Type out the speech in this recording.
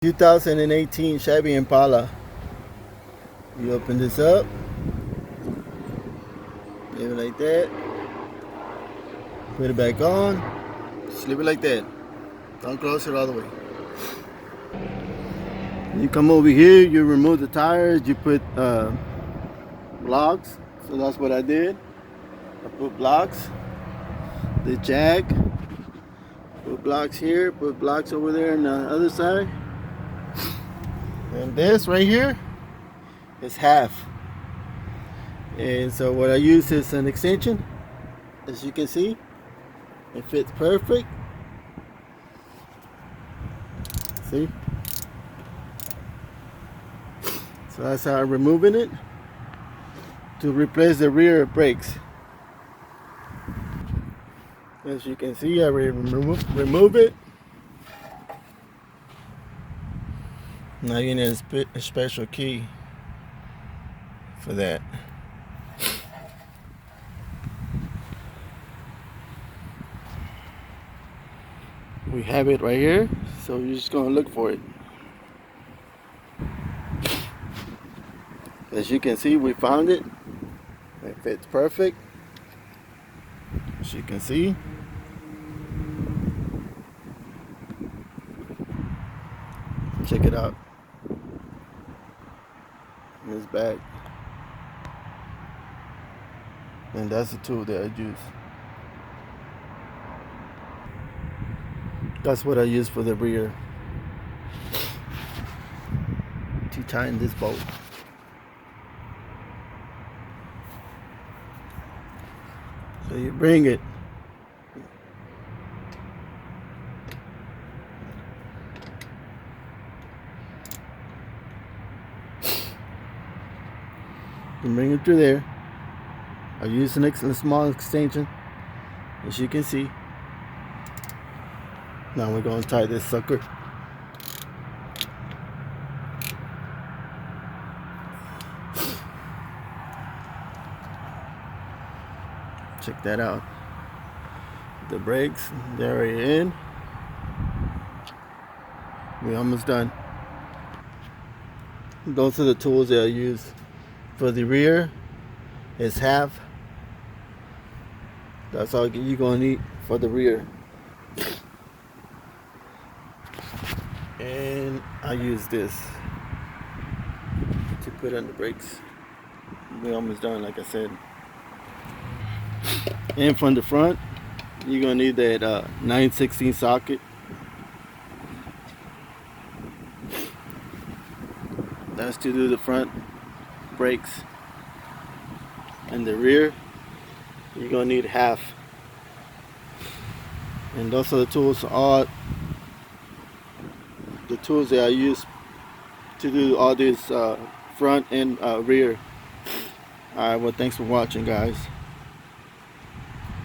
2018 Chevy Impala. You open this up, leave it like that, put it back on, just leave it like that. Don't close it all the way. You come over here, you remove the tires, you put blocks. So that's what I did. I put blocks, the jack, put blocks here, put blocks over there on the other side. And this right here is half. And so what I use is an extension. As you can see, it fits perfect. See? So that's how I'm removing it to replace the rear brakes. As you can see, I already remove it. Now you need a special key for that. We have it right here, so you're just gonna look for it. As you can see, we found it. It fits perfect. As you can see. Check it out. This bag. And that's the tool that I use. That's what I use for the rear to tighten this bolt. So you bring it. You bring it through there. I use a small extension, as you can see. Now we're going to tie this sucker. Check that out. The brakes, they're already in. We're almost done. Those are the tools that I use. For the rear, it's half. That's all you're gonna need for the rear. And I use this to put on the brakes. We're almost done, like I said. And from the front, you're gonna need that 9/16 socket. That's to do the front brakes. And the rear, you're gonna need half. And those are the tools, all the tools that I use to do all this front and rear. Alright, well, thanks for watching, guys.